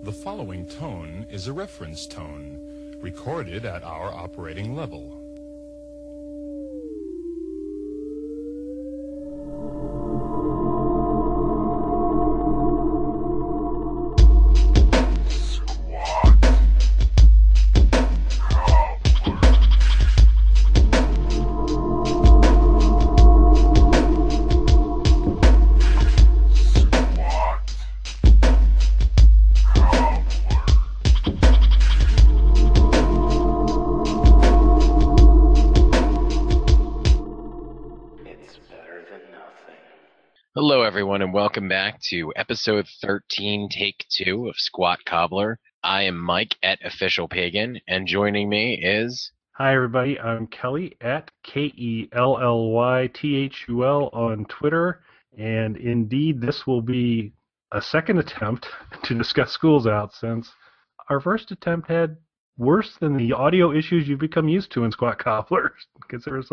The following tone is a reference tone, recorded at our operating level. Hello, everyone, and welcome back to episode 13, take 2 of Squat Cobbler. I am Mike at Official Pagan, and joining me is... Hi, everybody. I'm Kelly at KELLYTHUL on Twitter, and indeed, this will be a second attempt to discuss Schools Out, since our first attempt had worse than the audio issues you've become used to in Squat Cobbler, because there was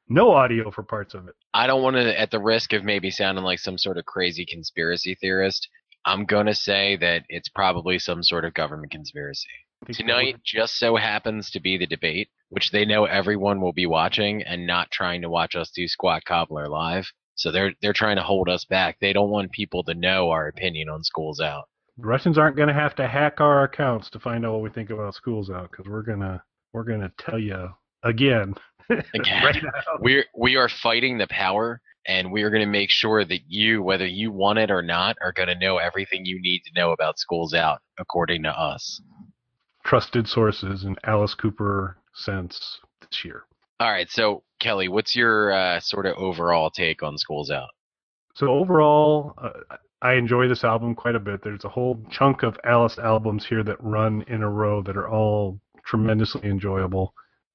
no audio for parts of it. I don't want to, at the risk of maybe sounding like some sort of crazy conspiracy theorist, I'm going to say that it's probably some sort of government conspiracy. Tonight just so happens to be the debate, which they know everyone will be watching and not trying to watch us do Squat Cobbler live. So they're trying to hold us back. They don't want people to know our opinion on Schools Out. The Russians aren't going to have to hack our accounts to find out what we think about Schools Out, because we're gonna tell you again. Again, right now. We are fighting the power, and we are going to make sure that you, whether you want it or not, are going to know everything you need to know about Schools Out, according to us. Trusted sources in Alice Cooper sense this year. All right, so Kelly, what's your sort of overall take on Schools Out? So overall, I enjoy this album quite a bit. There's a whole chunk of Alice albums here that run in a row that are all tremendously enjoyable.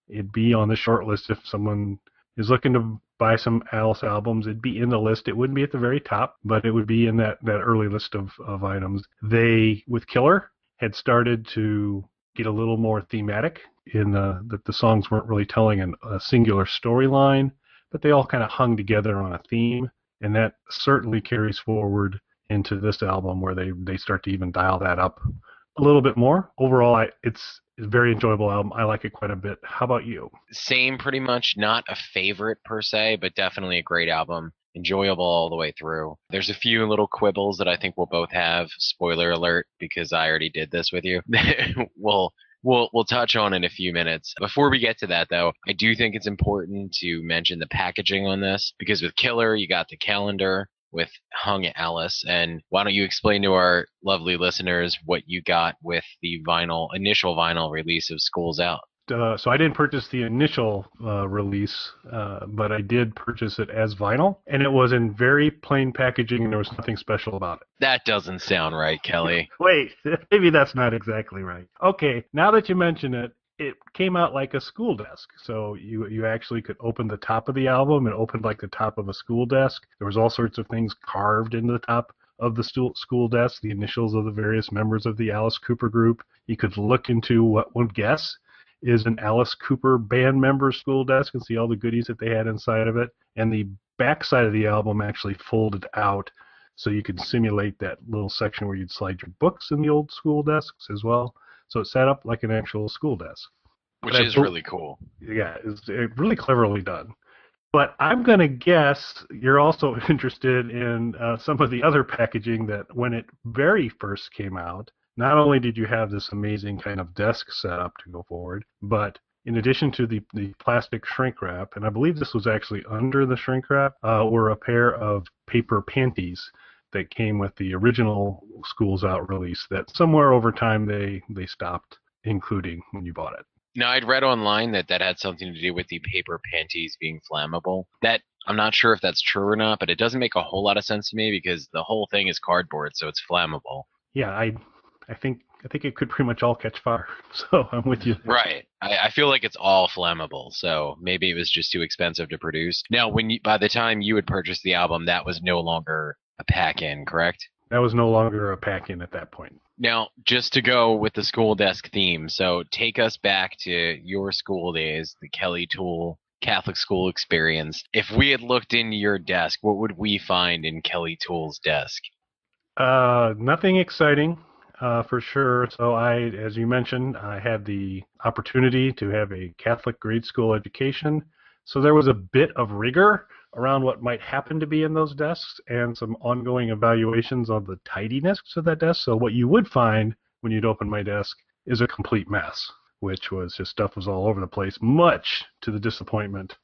It'd be on the short list if someone is looking to buy some Alice albums. It'd be in the list. It wouldn't be at the very top, but it would be in that early list of items. They, with Killer, had started to get a little more thematic in that the songs weren't really telling a singular storyline, but they all kind of hung together on a theme, and that certainly carries forward into this album where they start to even dial that up a little bit more. Overall, it's a very enjoyable album. I like it quite a bit. How about you? Same, pretty much. Not a favorite per se, but definitely a great album. Enjoyable all the way through. There's a few little quibbles that I think we'll both have. Spoiler alert, because I already did this with you. We'll touch on in a few minutes. Before we get to that, though, I do think it's important to mention the packaging on this, because with Killer, you got the calendar with Hung Alice, and why don't you explain to our lovely listeners what you got with the initial vinyl release of Schools Out? So I didn't purchase the initial release, but I did purchase it as vinyl, and it was in very plain packaging, and there was nothing special about it. That doesn't sound right, Kelly. Wait, maybe that's not exactly right. Okay, now that you mention it, it came out like a school desk. So you actually could open the top of the album and open like the top of a school desk. There was all sorts of things carved into the top of the school desk, the initials of the various members of the Alice Cooper group. You could look into what one guess is an Alice Cooper band member school desk and see all the goodies that they had inside of it. And the back side of the album actually folded out so you could simulate that little section where you'd slide your books in the old school desks as well. So it's set up like an actual school desk. Which is really cool. Yeah, it's really cleverly done. But I'm going to guess you're also interested in some of the other packaging that when it very first came out, not only did you have this amazing kind of desk setup to go forward, but in addition to the plastic shrink wrap, and I believe this was actually under the shrink wrap, were a pair of paper panties that came with the original Schools Out release that somewhere over time they stopped including when you bought it. Now, I'd read online that had something to do with the paper panties being flammable. That I'm not sure if that's true or not, but it doesn't make a whole lot of sense to me because the whole thing is cardboard, so it's flammable. Yeah, I think it could pretty much all catch fire. So I'm with you there. Right. I feel like it's all flammable, so maybe it was just too expensive to produce. Now, by the time you had purchased the album, that was no longer a pack-in, correct? That was no longer a pack-in at that point. Now, just to go with the school desk theme, so take us back to your school days, the Kelly Toole Catholic school experience. If we had looked into your desk, what would we find in Kelly Toole's desk? Nothing exciting. for sure. So as you mentioned, I had the opportunity to have a Catholic grade school education. So there was a bit of rigor around what might happen to be in those desks and some ongoing evaluations on the tidiness of that desk. So what you would find when you'd open my desk is a complete mess, which was just stuff was all over the place, much to the disappointment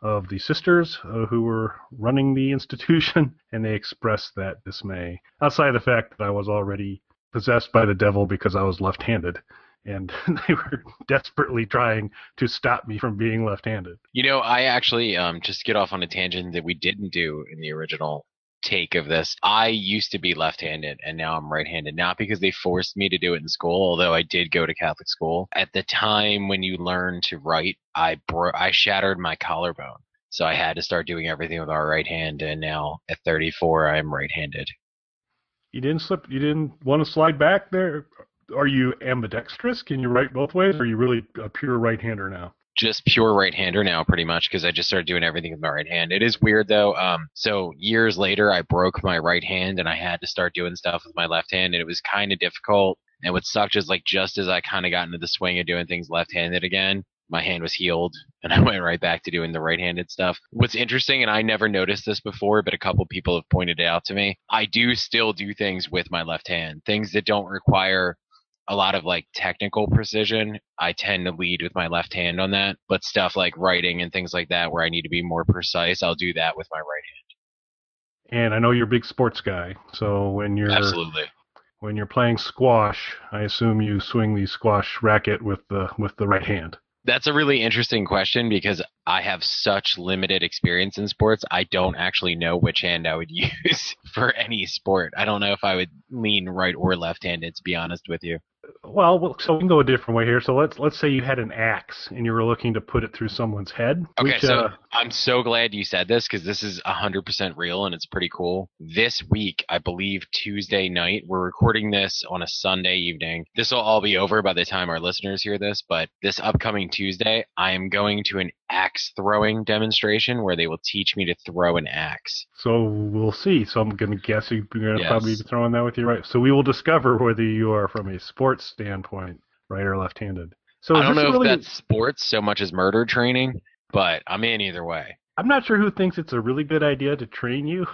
of the sisters who were running the institution, and they expressed that dismay. Outside of the fact that I was already possessed by the devil because I was left-handed, and they were desperately trying to stop me from being left-handed. You know, I actually, just to get off on a tangent that we didn't do in the original take of this, I used to be left-handed and now I'm right-handed. Not because they forced me to do it in school, although I did go to Catholic school. At the time when you learn to write, I shattered my collarbone. So I had to start doing everything with our right hand, and now at 34 I'm right-handed. You didn't want to slide back there? Are you ambidextrous? Can you write both ways, or are you really a pure right-hander now? Just pure right-hander now, pretty much, because I just started doing everything with my right hand. It is weird, though. So years later, I broke my right hand, and I had to start doing stuff with my left hand, and it was kind of difficult. And what sucked is, like, just as I kind of got into the swing of doing things left-handed again, my hand was healed, and I went right back to doing the right-handed stuff. What's interesting, and I never noticed this before, but a couple people have pointed it out to me, I do still do things with my left hand, things that don't require a lot of like technical precision. I tend to lead with my left hand on that, but stuff like writing and things like that where I need to be more precise, I'll do that with my right hand. And I know you're a big sports guy, so when you're playing squash, I assume you swing the squash racket with the right hand. That's a really interesting question because I have such limited experience in sports. I don't actually know which hand I would use for any sport. I don't know if I would lean right or left-handed, to be honest with you. Well, so we can go a different way here. So let's say you had an axe and you were looking to put it through someone's head. Okay, so I'm so glad you said this because this is 100% real and it's pretty cool. This week, I believe Tuesday night, we're recording this on a Sunday evening. This will all be over by the time our listeners hear this, but this upcoming Tuesday, I am going to an axe throwing demonstration where they will teach me to throw an axe. So we'll see. So I'm going to guess you're going to probably be throwing that with your right. So we will discover whether you are from a sports standpoint, right or left-handed. So I don't know if that's sports so much as murder training, but I'm in either way. I'm not sure who thinks it's a really good idea to train you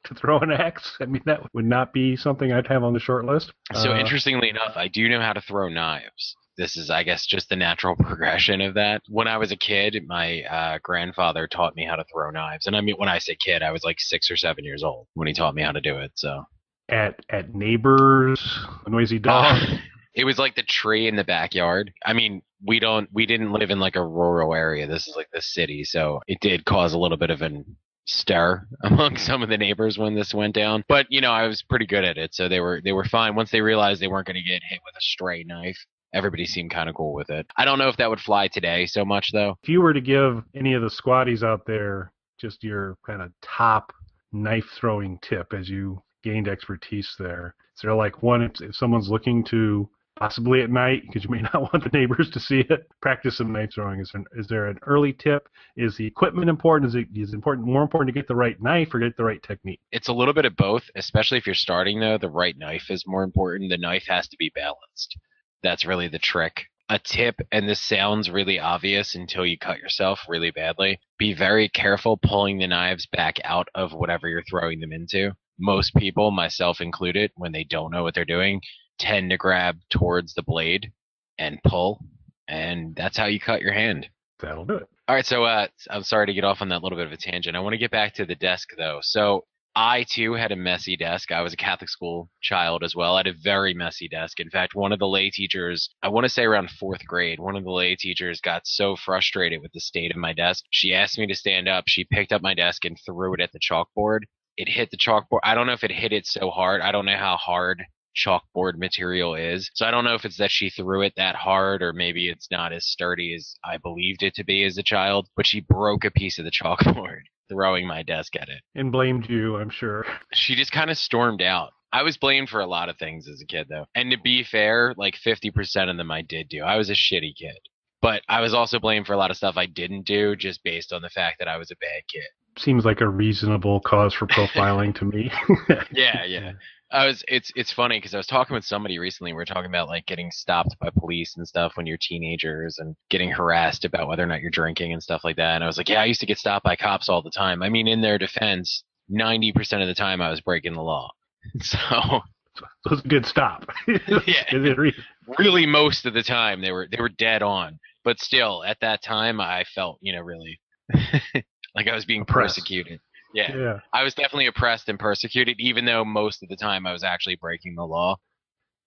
to throw an axe. I mean, that would not be something I'd have on the short list. So interestingly enough, I do know how to throw knives. This is, I guess, just the natural progression of that. When I was a kid, my grandfather taught me how to throw knives. And I mean, when I say kid, I was like 6 or 7 years old when he taught me how to do it. So At neighbors, a noisy dog? It was like the tree in the backyard. I mean, we didn't live in like a rural area. This is like the city. So it did cause a little bit of an stir among some of the neighbors when this went down. But, you know, I was pretty good at it. So they were fine. Once they realized they weren't going to get hit with a stray knife, everybody seemed kind of cool with it. I don't know if that would fly today so much, though. If you were to give any of the squatties out there just your kind of top knife throwing tip as you gained expertise there, is there like one, if someone's looking to possibly at night, because you may not want the neighbors to see it, practice some knife throwing? Is there an early tip? Is the equipment important? Is it more important to get the right knife or get the right technique? It's a little bit of both, especially if you're starting, though. The right knife is more important. The knife has to be balanced. That's really the trick. A tip, and this sounds really obvious until you cut yourself really badly, be very careful pulling the knives back out of whatever you're throwing them into. Most people, myself included, when they don't know what they're doing, tend to grab towards the blade and pull, and that's how you cut your hand. That'll do it. All right, so I'm sorry to get off on that little bit of a tangent. I want to get back to the desk, though. So I, too, had a messy desk. I was a Catholic school child as well. I had a very messy desk. In fact, one of the lay teachers, I want to say around 4th grade, one of the lay teachers got so frustrated with the state of my desk, she asked me to stand up. She picked up my desk and threw it at the chalkboard. It hit the chalkboard. I don't know if it hit it so hard. I don't know how hard chalkboard material is. So I don't know if it's that she threw it that hard or maybe it's not as sturdy as I believed it to be as a child, but she broke a piece of the chalkboard throwing my desk at it. And blamed you, I'm sure. She just kind of stormed out. I was blamed for a lot of things as a kid, though. And to be fair, like 50% of them I did do. I was a shitty kid. But I was also blamed for a lot of stuff I didn't do just based on the fact that I was a bad kid. Seems like a reasonable cause for profiling to me. Yeah. It's funny because I was talking with somebody recently. We were talking about like getting stopped by police and stuff when you're teenagers and getting harassed about whether or not you're drinking and stuff like that. And I was like, yeah, I used to get stopped by cops all the time. I mean, in their defense, 90% of the time I was breaking the law. So So it's a good stop. yeah, really most of the time they were dead on. But still, at that time, I felt really like I was being Oppressed. persecuted. Yeah. Yeah. I was definitely oppressed and persecuted, even though most of the time I was actually breaking the law.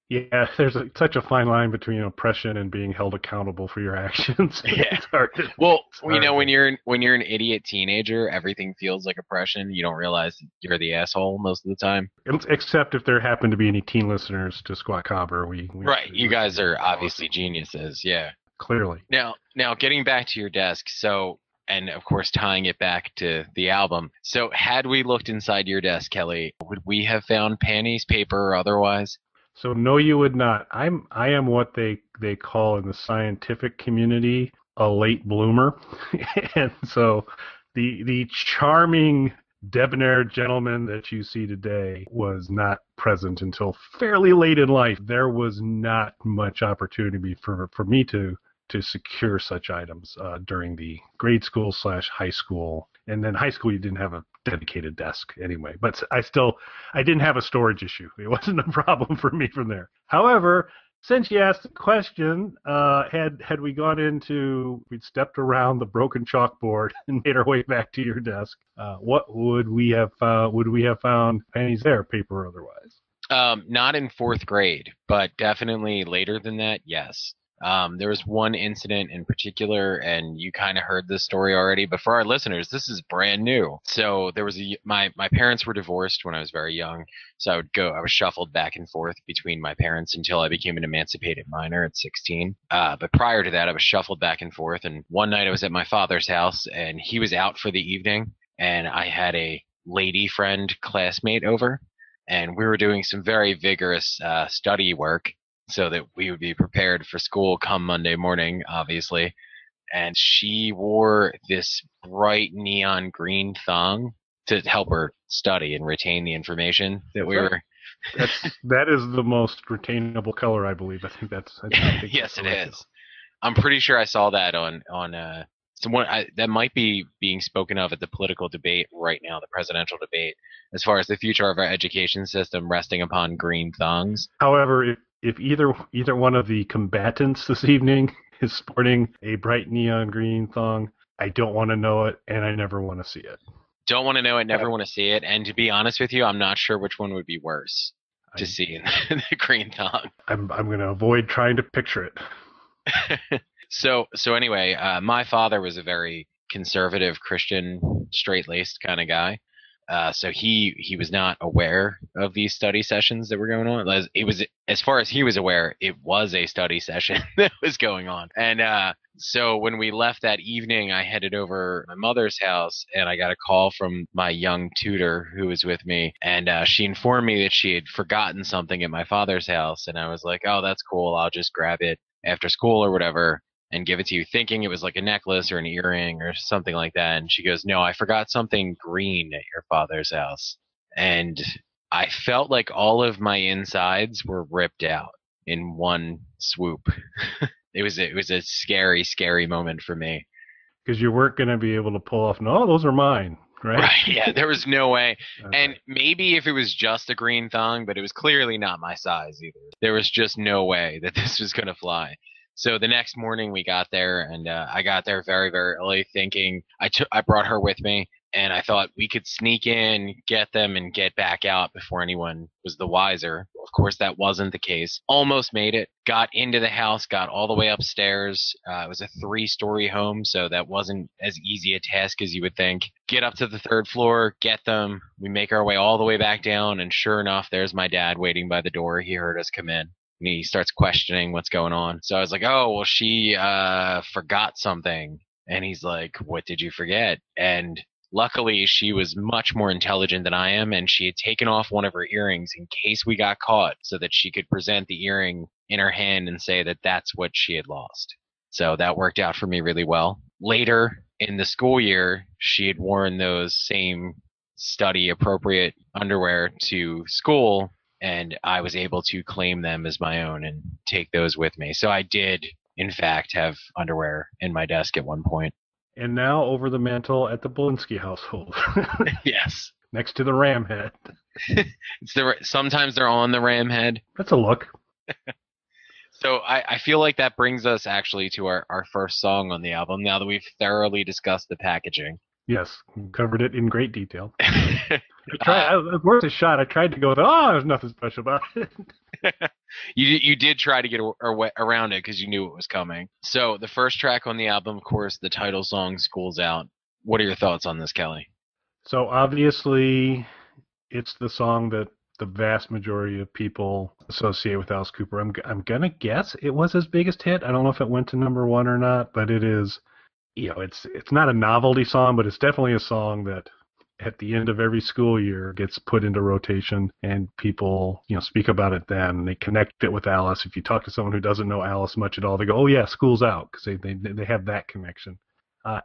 Yeah, there's such a fine line between oppression and being held accountable for your actions. Yeah. It's hard to- Well, it's hard to- when you're an idiot teenager, everything feels like oppression. You don't realize you're the asshole most of the time. Except if there happen to be any teen listeners to Squat Cobbler, we Right. You guys are obviously geniuses. Yeah. clearly. Now getting back to your desk, so and of course tying it back to the album. So had we looked inside your desk, Kelly, would we have found panties, paper, or otherwise? So no, you would not. I am what they call in the scientific community a late bloomer, and so the charming debonair gentleman that you see today was not present until fairly late in life. There was not much opportunity for me to secure such items during the grade school / high school. And then high school, you didn't have a dedicated desk anyway. But I didn't have a storage issue. It wasn't a problem for me from there. However, since you asked the question, had we we'd stepped around the broken chalkboard and made our way back to your desk, what would we have found pennies there, paper or otherwise? Not in fourth grade, but definitely later than that, yes. There was one incident in particular, and you kind of heard this story already, but for our listeners, this is brand new. So there was my parents were divorced when I was very young, so I was shuffled back and forth between my parents until I became an emancipated minor at 16. But prior to that, I was shuffled back and forth, and one night I was at my father's house, and he was out for the evening, and I had a lady friend classmate over, and we were doing some very vigorous study work so that we would be prepared for school come Monday morning, obviously. And she wore this bright neon green thong to help her study and retain the information that we were. That is the most retainable color, I believe. I think yes, it is. I'm pretty sure I saw that on someone that might be being spoken of at the political debate right now, the presidential debate, as far as the future of our education system resting upon green thongs. However, if either one of the combatants this evening is sporting a bright neon green thong, I don't want to know it, and I never want to see it. Don't want to know it, never want to see it, and to be honest with you, I'm not sure which one would be worse to see in the green thong. I'm going to avoid trying to picture it. So anyway, my father was a very conservative Christian, straight-laced kind of guy. So he was not aware of these study sessions that were going on. It was, as far as he was aware, it was a study session that was going on. And so when we left that evening, I headed over to my mother's house, and I got a call from my young tutor who was with me, and she informed me that she had forgotten something at my father's house, and I was like, oh, that's cool. I'll just grab it after school or whatever and give it to you, thinking it was like a necklace or an earring or something like that. And she goes, no, I forgot something green at your father's house. And I felt like all of my insides were ripped out in one swoop. It was a scary, scary moment for me. Because you weren't going to be able to pull off, no, those are mine, right? Right, yeah, there was no way. Okay. And maybe if it was just a green thong, but it was clearly not my size either. There was just no way that this was going to fly. So the next morning we got there, and I got there very, very early thinking I brought her with me, and I thought we could sneak in, get them, and get back out before anyone was the wiser. Of course, that wasn't the case. Almost made it. Got into the house, got all the way upstairs. It was a 3-story home, so that wasn't as easy a task as you would think. Get up to the 3rd floor, get them. We make our way all the way back down, and sure enough, there's my dad waiting by the door. He heard us come in. And he starts questioning what's going on. So I was like, oh, well, she forgot something. And he's like, what did you forget? And luckily, she was much more intelligent than I am, and she had taken off one of her earrings in case we got caught so that she could present the earring in her hand and say that that's what she had lost. So that worked out for me really well. Later in the school year, she had worn those same study-appropriate underwear to school, and I was able to claim them as my own and take those with me. So I did, in fact, have underwear in my desk at one point. And now over the mantle at the Blinsky household. Yes. Next to the ram head. Sometimes they're on the ram head. That's a look. So I feel like that brings us actually to our first song on the album, now that we've thoroughly discussed the packaging. Yes, covered it in great detail. Worth a shot. I tried to go, there's nothing special about it. You did try to get around it because you knew it was coming. So the first track on the album, of course, the title song, School's Out. What are your thoughts on this, Kelly? So obviously, it's the song that the vast majority of people associate with Alice Cooper. I'm gonna guess it was his biggest hit. I don't know if it went to number one or not, but it is. It's not a novelty song, but it's definitely a song that at the end of every school year gets put into rotation, and people speak about it then. They connect it with Alice. If you talk to someone who doesn't know Alice much at all, they go, "Oh yeah, School's Out," because they have that connection.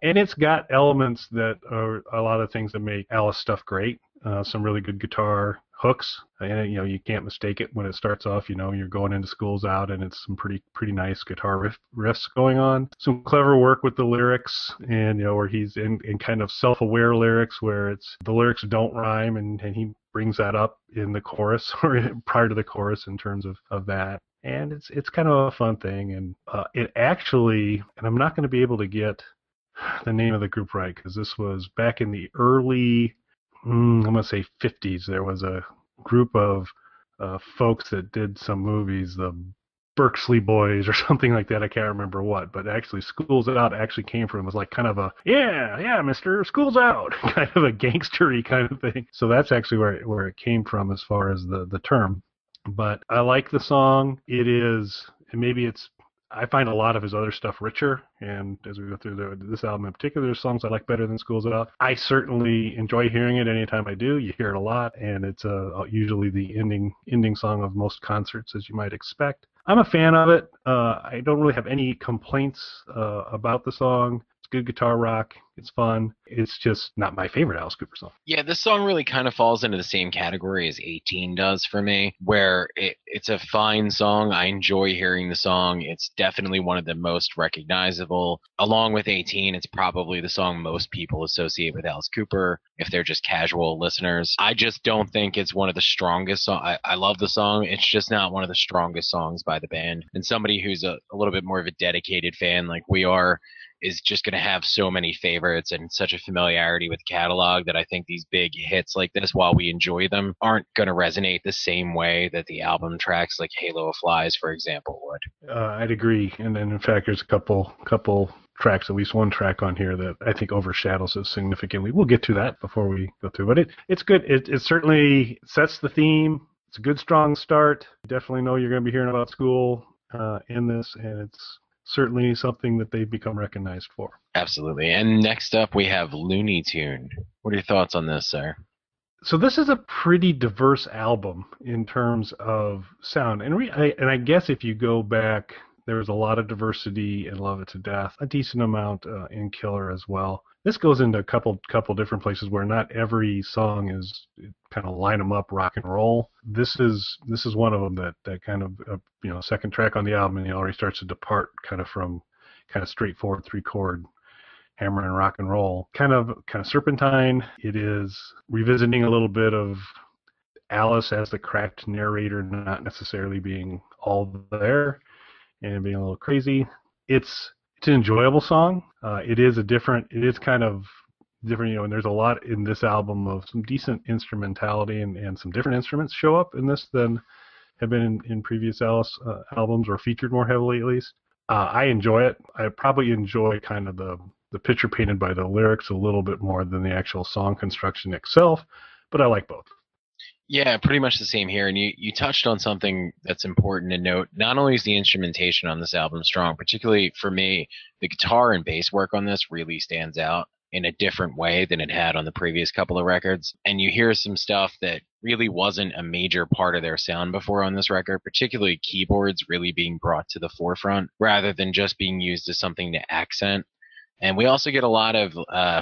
And it's got elements that are a lot of things that make Alice stuff great. Some really good guitar hooks, and you can't mistake it when it starts off. You're going into School's Out, and it's some pretty nice guitar riffs going on. Some clever work with the lyrics, and where he's in kind of self-aware lyrics, where it's the lyrics don't rhyme, and he brings that up in the chorus or prior to the chorus in terms of that. And it's kind of a fun thing, and it actually, and I'm not going to be able to get the name of the group right, because this was back in the early, I'm going to say 50s. There was a group of folks that did some movies, the Berkeley Boys or something like that. I can't remember what, but actually School's Out actually came from, it was like kind of a, yeah, mister, School's Out, kind of a gangstery kind of thing. So that's actually where it came from as far as the term. But I like the song. It is, and maybe I find a lot of his other stuff richer, and as we go through this album in particular, there's songs I like better than School's Out. I certainly enjoy hearing it anytime I do. You hear it a lot, and it's usually the ending song of most concerts, as you might expect. I'm a fan of it. I don't really have any complaints about the song. It's good guitar rock. It's fun. It's just not my favorite Alice Cooper song. Yeah, this song really kind of falls into the same category as 18 does for me, where it's a fine song. I enjoy hearing the song. It's definitely one of the most recognizable. Along with 18, it's probably the song most people associate with Alice Cooper if they're just casual listeners. I just don't think it's one of the strongest songs. I love the song. It's just not one of the strongest songs by the band. And somebody who's a little bit more of a dedicated fan like we are is just going to have so many favorites and such a familiarity with the catalog that I think these big hits like this, while we enjoy them, aren't going to resonate the same way that the album tracks like Halo of Flies, for example, would. I'd agree. And then, in fact, there's a couple tracks, at least one track on here that I think overshadows it significantly. We'll get to that before we go through, but it's good. It certainly sets the theme. It's a good, strong start. You definitely know you're going to be hearing about school in this, and it's certainly something that they've become recognized for. Absolutely. And next up, we have Looney Tune. What are your thoughts on this, sir? So this is a pretty diverse album in terms of sound. And I guess if you go back, there was a lot of diversity in Love It to Death, a decent amount in Killer as well. This goes into a couple different places where not every song is kind of line them up rock and roll. This is one of them that kind of second track on the album, and he already starts to depart kind of from kind of straightforward 3-chord hammer and rock and roll, kind of serpentine. It is revisiting a little bit of Alice as the cracked narrator, not necessarily being all there and being a little crazy. It's an enjoyable song. It is kind of different, and there's a lot in this album of some decent instrumentality, and some different instruments show up in this than have been in previous Alice albums, or featured more heavily at least. I enjoy it. I probably enjoy kind of the picture painted by the lyrics a little bit more than the actual song construction itself, but I like both. Yeah, pretty much the same here. And you touched on something that's important to note. Not only is the instrumentation on this album strong, particularly for me, the guitar and bass work on this really stands out in a different way than it had on the previous couple of records. And you hear some stuff that really wasn't a major part of their sound before on this record, particularly keyboards really being brought to the forefront rather than just being used as something to accent. And we also get a lot of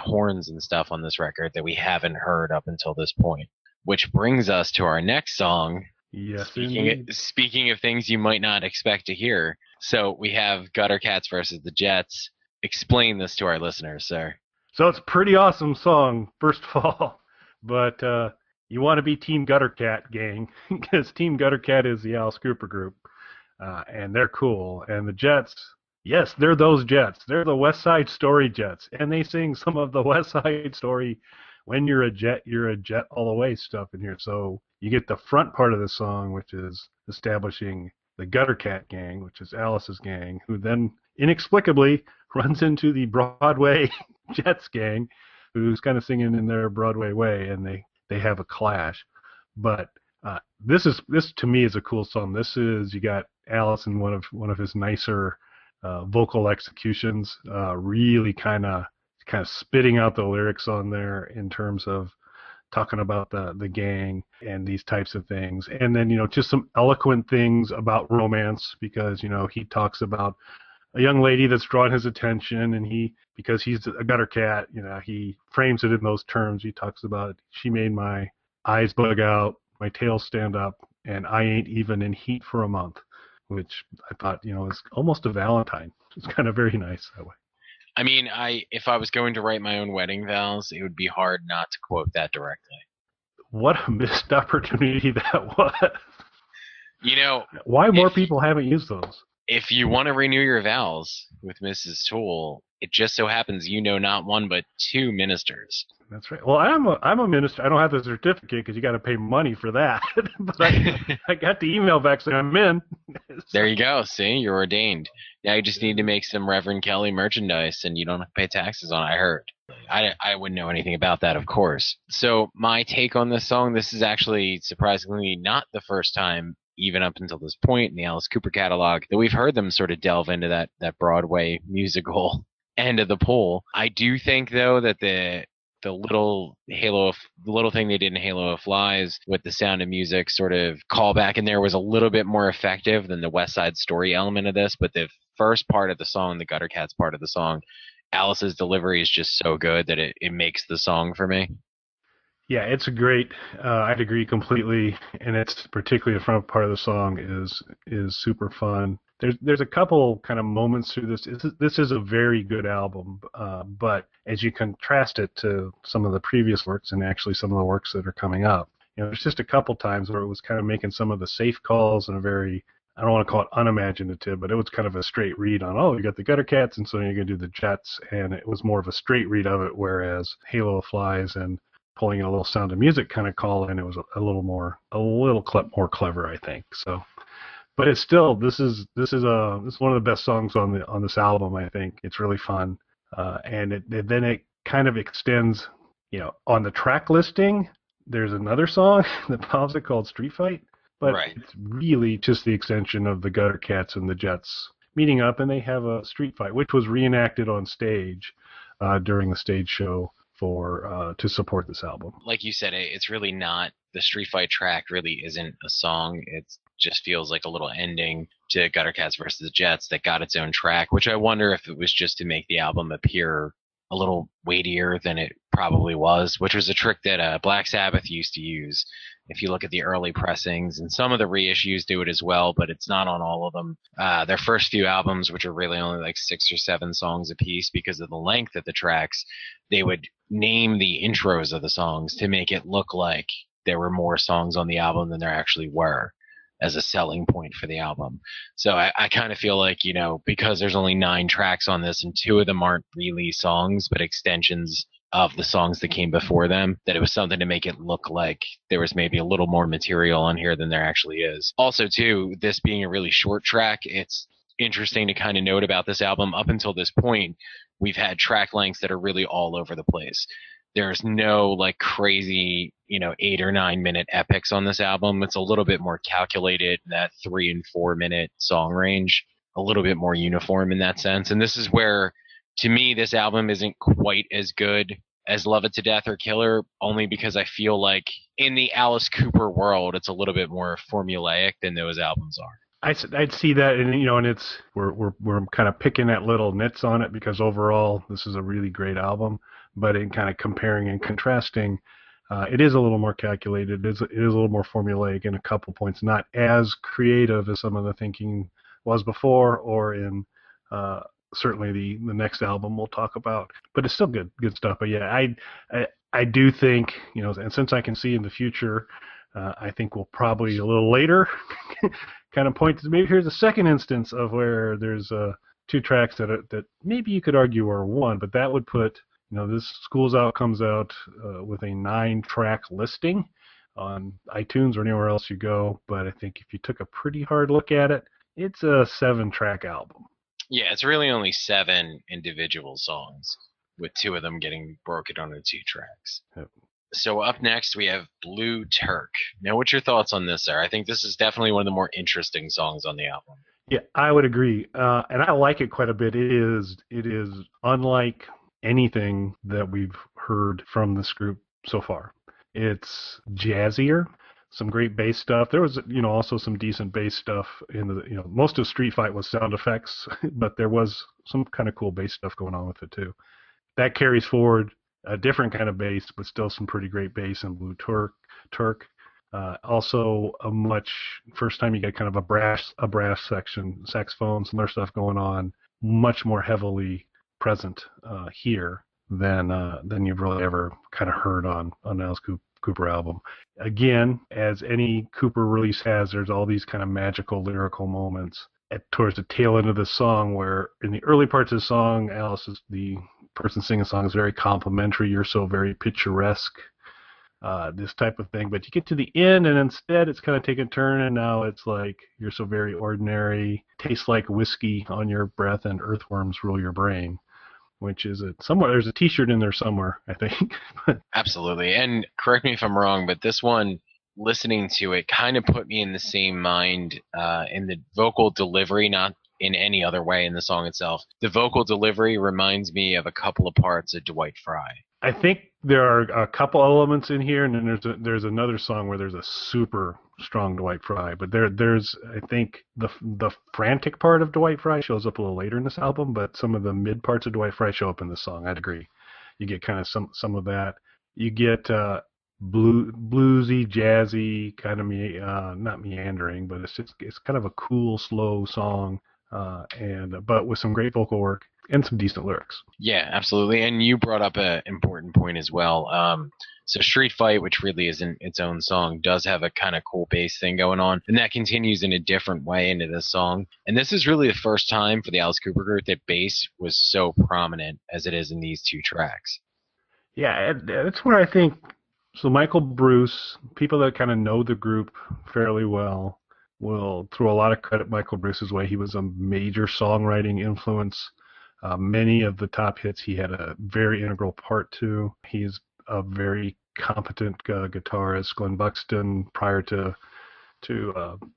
horns and stuff on this record that we haven't heard up until this point. Which brings us to our next song, Yes, indeed. Speaking of things you might not expect to hear, so we have Gutter Cats versus the Jets. Explain this to our listeners, sir. So it's a pretty awesome song, first of all, but you want to be Team Gutter Cat gang, because Team Gutter Cat is the Alice Cooper group, and they're cool. And the Jets, yes, they're those Jets. They're the West Side Story Jets, and they sing some of the West Side Story, when you're a jet all the way stuff in here. So you get the front part of the song, which is establishing the Gutter Cat gang, which is Alice's gang, who then inexplicably runs into the Broadway Jets gang, who's kind of singing in their Broadway way, and they have a clash. But this to me is a cool song. This is, you got Alice in one of his nicer vocal executions, really kind of spitting out the lyrics on there in terms of talking about the gang and these types of things. And then, just some eloquent things about romance, because, he talks about a young lady that's drawn his attention, and because he's a gutter cat, he frames it in those terms. He talks about, she made my eyes bug out, my tail stand up, and I ain't even in heat for a month, which I thought, is almost a Valentine. It's kind of very nice that way. I mean, if I was going to write my own wedding vows, it would be hard not to quote that directly. What a missed opportunity that was. Why more people haven't used those? If you want to renew your vows with Mrs. Toole, it just so happens not one but two ministers. That's right. Well, I'm a minister. I don't have the certificate because you got to pay money for that. But I got the email back saying I'm in. So. There you go. See, you're ordained. Now you just need to make some Reverend Kelly merchandise, and you don't have to pay taxes on it, I heard. I wouldn't know anything about that, of course. So my take on this song, this is actually surprisingly not the first time, even up until this point in the Alice Cooper catalog, that we've heard them sort of delve into that Broadway musical end of the pool. I do think, though, that the little thing they did in Halo of Flies with the Sound of Music sort of callback in there was a little bit more effective than the West Side Story element of this. But the first part of the song, the Gutter Cats part of the song, Alice's delivery is just so good that it makes the song for me. Yeah, it's great. I'd agree completely, and it's particularly the front part of the song is super fun. There's a couple kind of moments through this. This is a very good album, but as you contrast it to some of the previous works and actually some of the works that are coming up, there's just a couple times where it was kind of making some of the safe calls in a very, I don't want to call it unimaginative, but it was kind of a straight read on, you got the Gutter Cats, and so you're going to do the Jets, and it was more of a straight read of it, whereas Halo of Flies and pulling in a little Sound of Music kind of call in, it was a little more clever, I think. So, but it's still, this is one of the best songs on this album. I think it's really fun, and then it kind of extends. On the track listing, there's another song that follows it called Street Fight, but right. It's really just the extension of the Gutter Cats and the Jets meeting up, and they have a street fight, which was reenacted on stage during the stage show to support this album. Like you said, it's really not, the Street Fight track really isn't a song. It just feels like a little ending to Gutter Cats versus the Jets that got its own track, which I wonder if it was just to make the album appear a little weightier than it probably was, which was a trick that Black Sabbath used to use. If you look at the early pressings, and some of the reissues do it as well, but it's not on all of them. Their first few albums, which are really only like 6 or 7 songs a piece because of the length of the tracks, they would name the intros of the songs to make it look like there were more songs on the album than there actually were, as a selling point for the album. So I kind of feel like, because there's only 9 tracks on this and 2 of them aren't really songs, but extensions of the songs that came before them, that it was something to make it look like there was maybe a little more material on here than there actually is. Also, too, this being a really short track, it's interesting to kind of note about this album. Up until this point, we've had track lengths that are really all over the place. There's no like crazy, 8 or 9 minute epics on this album. It's a little bit more calculated, that 3 and 4 minute song range, a little bit more uniform in that sense. And this is where, to me, this album isn't quite as good as Love It to Death or Killer, only because I feel like in the Alice Cooper world, it's a little bit more formulaic than those albums are. I'd see that, and it's we're kind of picking at little nits on it because overall this is a really great album. But in kind of comparing and contrasting, It is a little more calculated. It is a little more formulaic in a couple points, not as creative as some of the thinking was before, or in certainly the next album we'll talk about. But it's still good stuff. But yeah, I do think, and since I can see in the future, I think we'll probably a little later kind of point to maybe here's a second instance of where there's two tracks that maybe you could argue are one, but that would put, this School's Out comes out with a 9-track listing on iTunes or anywhere else you go. But I think if you took a pretty hard look at it, it's a 7-track album. Yeah, it's really only 7 individual songs, with 2 of them getting broken onto 2 tracks. Yep. So up next we have Blue Turk. Now, what's your thoughts on this, sir? I think this is definitely one of the more interesting songs on the album. Yeah, I would agree, and I like it quite a bit. It is unlike anything that we've heard from this group so far. It's jazzier, some great bass stuff. There was, also some decent bass stuff in the, most of Street Fight was sound effects, but there was some kind of cool bass stuff going on with it too. That carries forward a different kind of bass, but still some pretty great bass in Blue Turk. Also, first time you get kind of a brass section, saxophone, some other stuff going on, much more heavily present here than you've really ever kind of heard on Alice Cooper album. Again, as any Cooper release has, there's all these kind of magical lyrical moments towards the tail end of the song, where in the early parts of the song, the person singing the song is very complimentary. You're so very picturesque, this type of thing. But you get to the end, and instead it's kind of taken a turn, and now it's like, you're so very ordinary, tastes like whiskey on your breath, and earthworms rule your brain. Which is somewhere, there's a T-shirt in there somewhere, I think. Absolutely, and correct me if I'm wrong, but this one, listening to it, kind of put me in the same mind in the vocal delivery, not in any other way in the song itself. The vocal delivery reminds me of a couple of parts of Dwight Fry. I think there are a couple elements in here, and then there's another song where there's a super strong Dwight Fry. But there's I think the frantic part of Dwight Fry shows up a little later in this album, but some of the mid parts of Dwight Fry show up in this song. I'd agree. You get kind of some of that. You get bluesy, jazzy, kind of not meandering, but it's kind of a cool, slow song, but with some great vocal work and some decent lyrics. Yeah, absolutely. And you brought up an important point as well. So Street Fight, which really isn't its own song, does have a kind of cool bass thing going on, and that continues in a different way into this song. And this is really the first time for the Alice Cooper group that bass was so prominent as it is in these 2 tracks. Yeah, that's where I think, so Michael Bruce, people that kind of know the group fairly well, will throw a lot of credit Michael Bruce's way. He was a major songwriting influence. Many of the top hits he had a very integral part to. He's a very competent guitarist. Glenn Buxton, prior to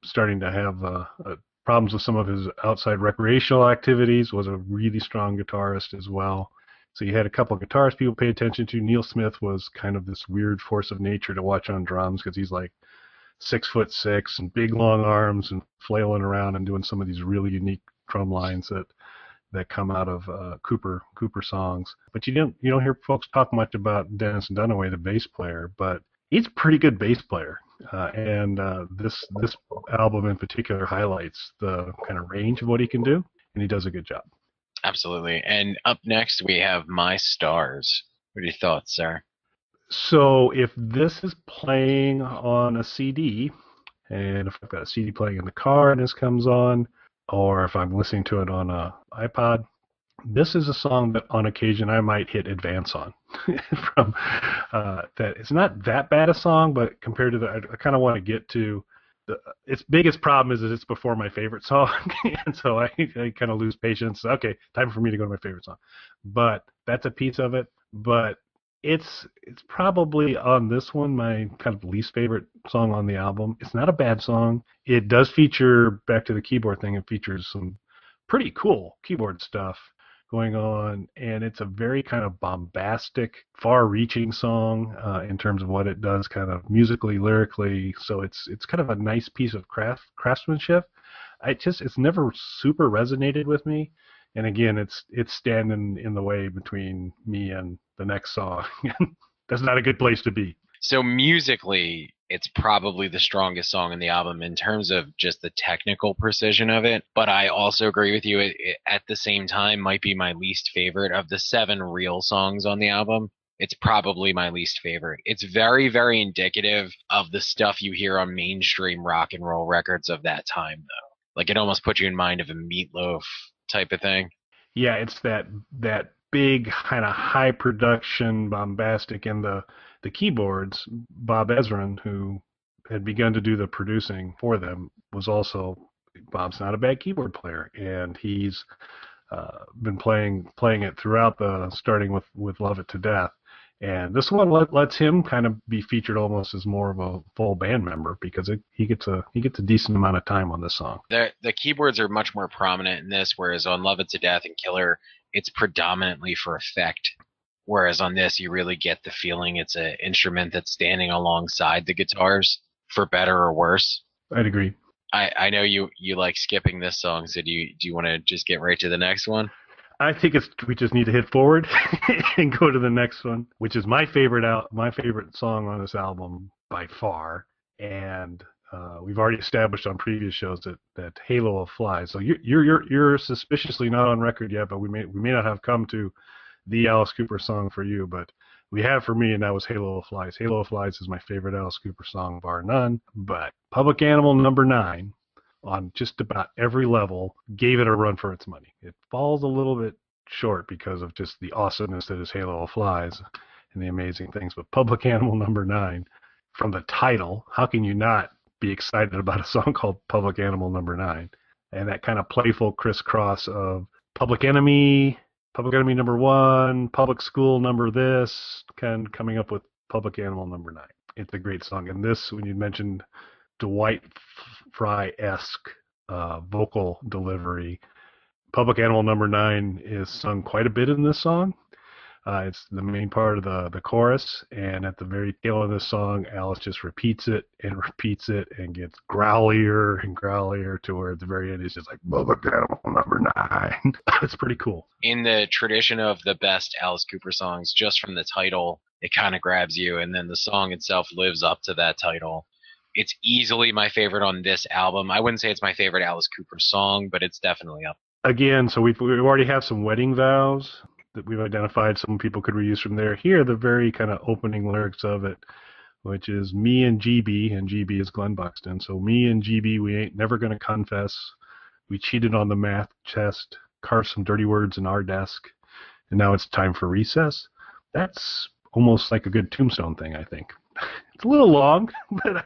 starting to have problems with some of his outside recreational activities, was a really strong guitarist as well. So you had a couple of guitarists people pay attention to. Neil Smith was kind of this weird force of nature to watch on drums, because he's like 6'6" and big long arms and flailing around and doing some of these really unique drum lines that come out of Cooper songs. But you don't hear folks talk much about Dennis Dunaway, the bass player, but he's a pretty good bass player. And this album in particular highlights the kind of range of what he can do, and he does a good job. Absolutely. And up next we have My Stars. What are your thoughts, sir? So if this is playing on a CD, and if I've got a CD playing in the car and this comes on, or if I'm listening to it on an iPod, this is a song that on occasion I might hit advance on. From that, it's not that bad a song, but compared to I kind of want to get to its biggest problem is that it's before my favorite song, and so I kind of lose patience. Okay, time for me to go to my favorite song, but that's a piece of it. But it's probably on this one my kind of least favorite song on the album. It's not a bad song. It does feature, back to the keyboard thing, it features some pretty cool keyboard stuff going on, and it's a very kind of bombastic, far-reaching song in terms of what it does kind of musically, lyrically. So it's kind of a nice piece of craftsmanship. It's never super resonated with me. And again, it's standing in the way between me and the next song. That's not a good place to be. So musically, it's probably the strongest song in the album in terms of just the technical precision of it. But I also agree with you. It at the same time might be my least favorite of the 7 real songs on the album. It's probably my least favorite. It's very, very indicative of the stuff you hear on mainstream rock and roll records of that time, though. Like it almost puts you in mind of a Meatloaf type of thing. Yeah, it's that big kind of high production, bombastic, and the keyboards. Bob Ezrin, who had begun to do the producing for them, was also Bob's not a bad keyboard player, and he's been playing it throughout starting with Love It to Death. And this one lets him kind of be featured almost as more of a full band member because he gets a decent amount of time on this song. The keyboards are much more prominent in this, whereas on Love It to Death and Killer, it's predominantly for effect. Whereas on this, you really get the feeling it's an instrument that's standing alongside the guitars, for better or worse. I'd agree. I know you like skipping this song, so do you want to just get right to the next one? I think we just need to hit forward and go to the next one, which is my favorite song on this album by far. And we've already established on previous shows that Halo of Flies. So you're suspiciously not on record yet, but we may not have come to the Alice Cooper song for you, but we have for me, and that was Halo of Flies. Halo of Flies is my favorite Alice Cooper song, bar none. But Public Animal number 9, on just about every level, gave it a run for its money. It falls a little bit short because of just the awesomeness that is Halo of Flies and the amazing things. But Public Animal number 9, from the title, how can you not be excited about a song called Public Animal number 9? And that kind of playful crisscross of Public Enemy number 1, Public School number this, coming up with Public Animal number 9. It's a great song. And this, when you mentioned Dwight Fry-esque vocal delivery, Public Animal number 9 is sung quite a bit in this song. It's the main part of the chorus, and at the very tail of this song, Alice just repeats it and gets growlier and growlier to where at the very end it's just like, Public Animal number 9. It's pretty cool. In the tradition of the best Alice Cooper songs, just from the title, it kind of grabs you, and then the song itself lives up to that title. It's easily my favorite on this album. I wouldn't say it's my favorite Alice Cooper song, but it's definitely up. Again, so we already have some wedding vows that we've identified some people could reuse from there. Here, the very kind of opening lyrics of it, which is me and GB, and GB is Glenn Buxton. So me and GB, we ain't never going to confess. We cheated on the math test, carved some dirty words in our desk, and now it's time for recess. That's almost like a good tombstone thing, I think. It's a little long, but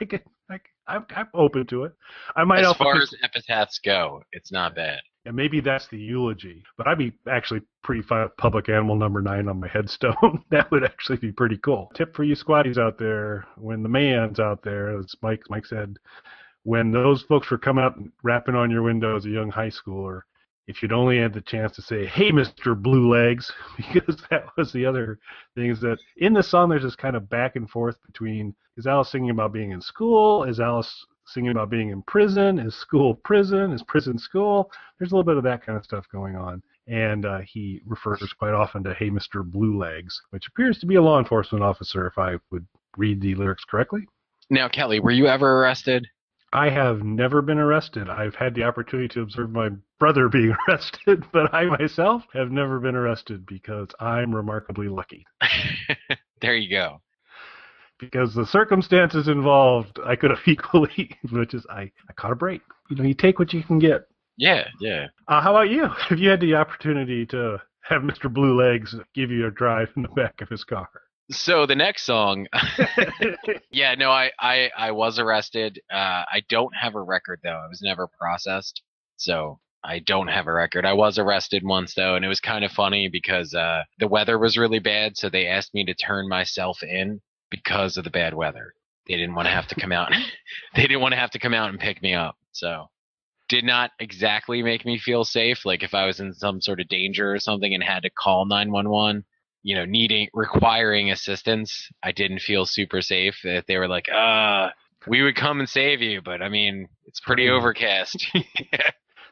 I'm open to it. I might as far as epitaphs go, it's not bad. And maybe that's the eulogy. But I'd be actually pretty fine with Public Animal number 9 on my headstone. That would actually be pretty cool. Tip for you squatties out there, when the man's out there, as Mike said, when those folks were coming up and rapping on your window as a young high schooler, if you'd only had the chance to say, hey, Mr. Blue Legs, because that was the other thing, is that in the song there's this kind of back and forth between, is Alice singing about being in school? Is Alice singing about being in prison? Is school prison? Is prison school? There's a little bit of that kind of stuff going on. And he refers quite often to, hey, Mr. Blue Legs, which appears to be a law enforcement officer, if I would read the lyrics correctly. Now, Kelly, were you ever arrested? I have never been arrested. I've had the opportunity to observe my brother being arrested, but I myself have never been arrested because I'm remarkably lucky. There you go. Because the circumstances involved, I could have equally, which is I caught a break. You take what you can get. Yeah. How about you? Have you had the opportunity to have Mr. Blue Legs give you a drive in the back of his car? So the next song, yeah, no, I was arrested. I don't have a record, though. I was never processed, so I don't have a record. I was arrested once, though, and it was kind of funny because the weather was really bad, so they asked me to turn myself in because of the bad weather. They didn't want to have to come out. They didn't want to have to come out and pick me up, so did not exactly make me feel safe. Like if I was in some sort of danger or something and had to call 911, requiring assistance, I didn't feel super safe. That they were like, we would come and save you, but I mean, it's pretty overcast.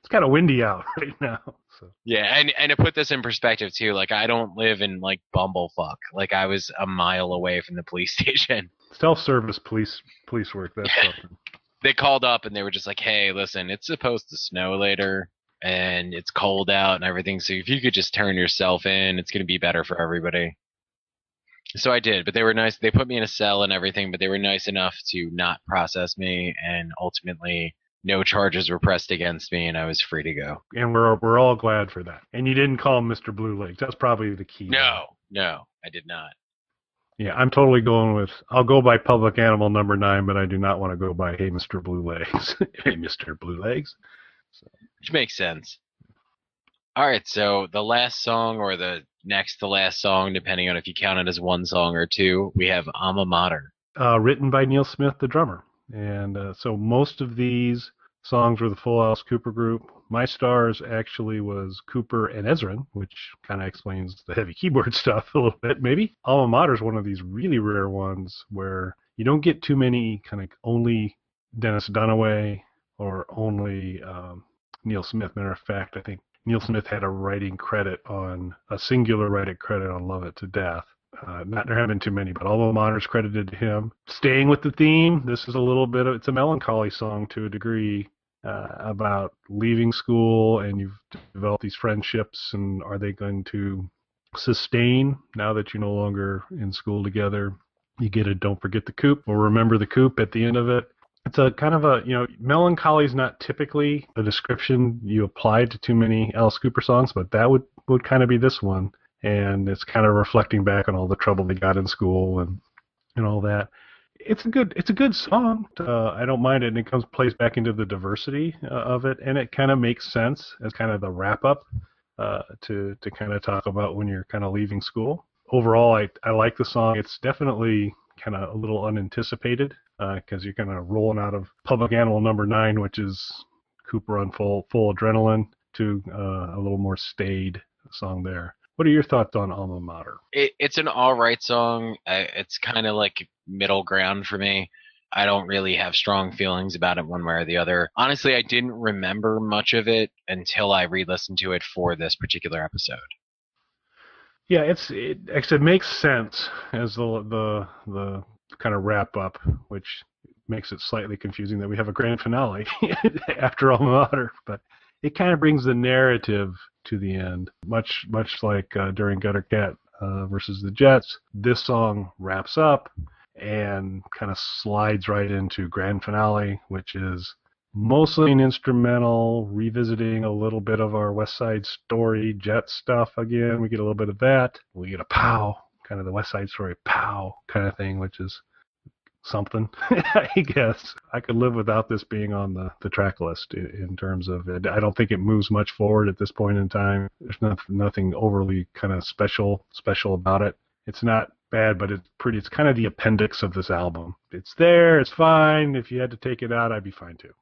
It's kind of windy out right now. So. Yeah, and to put this in perspective too, like I don't live in like Bumblefuck. Like I was a mile away from the police station. Self-service police work. That's something. They called up and they were just like, "Hey, listen, it's supposed to snow later, and it's cold out and everything. So if you could just turn yourself in, it's gonna be better for everybody." So I did, but they were nice. They put me in a cell and everything, but they were nice enough to not process me, and ultimately no charges were pressed against me, and I was free to go. And we're all glad for that. And you didn't call him Mr. Blue Legs. That's probably the key. No, I did not. Yeah, I'm totally going with, I'll go by public animal number 9, but I do not want to go by, hey, Mr. Blue Legs. Hey, Mr. Blue Legs. So. Which makes sense. All right, so the last song, or the next to last song, depending on if you count it as one song or two, we have Alma Mater. Written by Neil Smith, the drummer. And so most of these songs were the Full Alice Cooper group. My Stars actually was Cooper and Ezrin, which kind of explains the heavy keyboard stuff a little bit, maybe. Alma Mater is one of these really rare ones where you don't get too many kind of only Dennis Dunaway or only Neil Smith. Matter of fact, I think Neil Smith had a singular writing credit on Love It to Death. Not there haven't been too many, but Alma Mater's credited to him. Staying with the theme, this is a little bit of, it's a melancholy song to a degree, about leaving school, and you've developed these friendships, and are they going to sustain now that you're no longer in school together? You get a Don't Forget the Coop, or Remember the Coop at the end of it. It's a kind of a, melancholy is not typically a description you apply to too many Alice Cooper songs, but that would kind of be this one. And it's kind of reflecting back on all the trouble they got in school and all that. It's a good song. I don't mind it, and it plays back into the diversity of it, and it kind of makes sense as kind of the wrap up to kind of talk about when you're kind of leaving school. Overall, I like the song. It's definitely kind of a little unanticipated because you're kind of rolling out of Public Animal number 9, which is Cooper on full adrenaline, to a little more staid song there. What are your thoughts on Alma Mater? It's an all right song. It's kind of like middle ground for me. I don't really have strong feelings about it one way or the other. Honestly, I didn't remember much of it until I re-listened to it for this particular episode. Yeah, it makes sense as the kind of wrap up, which makes it slightly confusing that we have a grand finale after Alma Mater, but it kind of brings the narrative to the end, much like during Gutter Cat versus the Jets. This song wraps up and kind of slides right into grand finale, which is mostly an instrumental, revisiting a little bit of our West Side Story Jet stuff again. We get a little bit of that. We get a pow, kind of the West Side Story pow kind of thing, which is something, I guess. I could live without this being on the track list in terms of it. I don't think it moves much forward at this point in time. There's nothing overly kind of special about it. It's not bad, but it's kind of the appendix of this album. It's there, it's fine. If you had to take it out, I'd be fine too.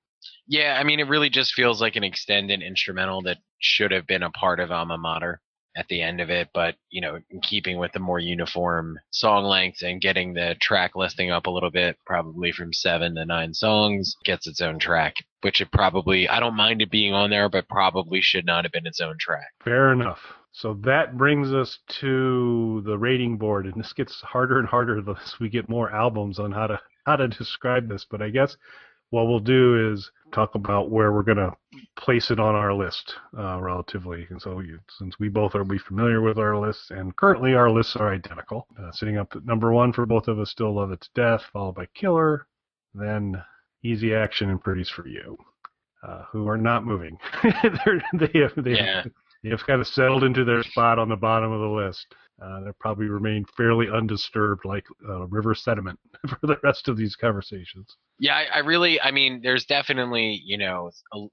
Yeah, I mean, it really just feels like an extended instrumental that should have been a part of Alma Mater at the end of it, but, in keeping with the more uniform song length and getting the track listing up a little bit, probably from 7 to 9 songs, gets its own track, which it probably, I don't mind it being on there, but probably should not have been its own track. Fair enough. So that brings us to the rating board, and this gets harder and harder as we get more albums on how to describe this, but I guess what we'll do is talk about where we're going to place it on our list relatively. And so since we both are familiar with our lists, and currently our lists are identical, sitting up at number 1 for both of us, Still Love It to Death, followed by Killer, then Easy Action and Pretty's for You, who are not moving. They have kind of settled into their spot on the bottom of the list. They'll probably remain fairly undisturbed, like river sediment, for the rest of these conversations. Yeah, I mean, there's definitely,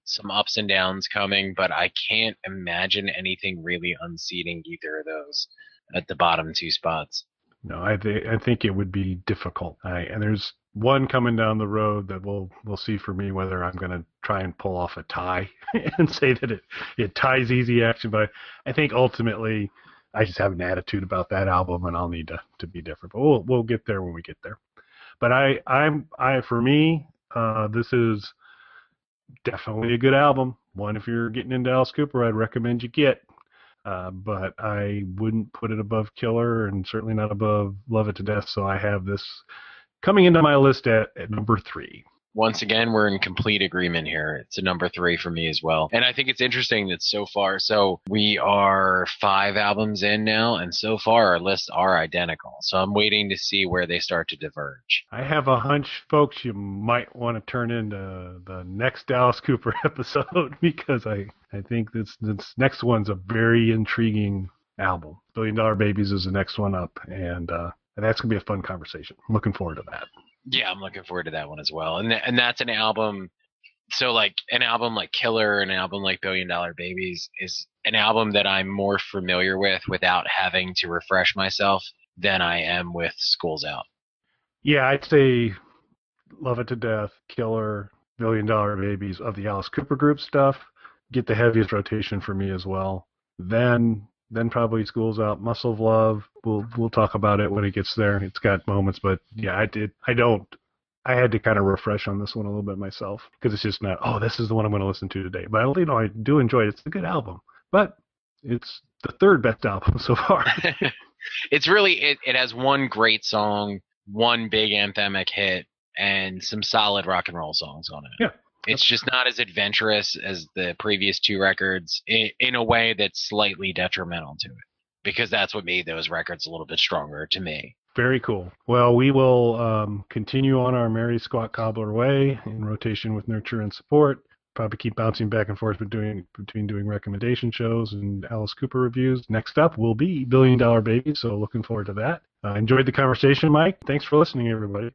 some ups and downs coming, but I can't imagine anything really unseating either of those at the bottom 2 spots. No, I think it would be difficult. And there's one coming down the road that we'll see for me whether I'm going to try and pull off a tie and say that it ties Easy Action, but I think ultimately I just have an attitude about that album, and I'll need to be different. But we'll get there when we get there. But for me, this is definitely a good album. One, if you're getting into Alice Cooper, I'd recommend you get. But I wouldn't put it above Killer and certainly not above Love It to Death. So I have this coming into my list at number 3. Once again, we're in complete agreement here. It's a number 3 for me as well. And I think it's interesting that so far, so we are 5 albums in now, and so far our lists are identical. So I'm waiting to see where they start to diverge. I have a hunch, folks, you might want to turn into the next Alice Cooper episode because I think this next one's a very intriguing album. $1 Billion Babies is the next one up, and that's going to be a fun conversation. I'm looking forward to that. Yeah, I'm looking forward to that one as well. And that's an album. So like an album like Killer and an album like $1 Billion Babies is an album that I'm more familiar with without having to refresh myself than I am with School's Out. Yeah, I'd say Love It to Death, Killer, $1 Billion Babies of the Alice Cooper group stuff get the heaviest rotation for me as well. Then probably School's Out, Muscle of Love. We'll talk about it when it gets there. It's got moments, but yeah, I had to kind of refresh on this one a little bit myself because it's just not, this is the one I'm going to listen to today. But I do enjoy it. It's a good album, but it's the 3rd best album so far. It's really, it has one great song, one big anthemic hit, and some solid rock and roll songs on it. Yeah. It's just not as adventurous as the previous 2 records in a way that's slightly detrimental to it, because that's what made those records a little bit stronger to me. Very cool. Well, we will continue on our Merry Squat Cobbler way in rotation with Nurture and Support. Probably keep bouncing back and forth between doing recommendation shows and Alice Cooper reviews. Next up will be $1 Billion Baby, so looking forward to that. Enjoyed the conversation, Mike. Thanks for listening, everybody.